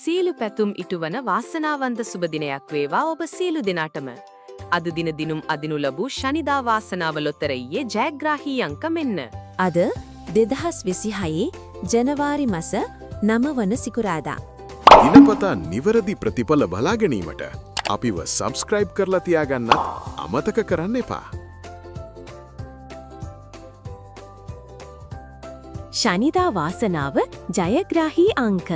සීලු පැතුම් ඉටුවන වාසනාවන්ත සුබ දිනයක් වේවා ඔබ සීලු දෙනාටම. අද දින දිනුම් අදිනු ලැබූ ශනිදා වාසනාව ලොතරැයියේ ජයග්‍රාහී අංක මෙන්න. අද 2026 ජනවාරි මස 9 වන සිකුරාදා. දිනපතා නිවැරදි ප්‍රතිඵල බලා ගැනීමට අපිව සබ්ස්ක්‍රයිබ් කරලා තියාගන්නත් අමතක කරන්න එපා. ශනිදා වාසනාව ජයග්‍රාහී අංක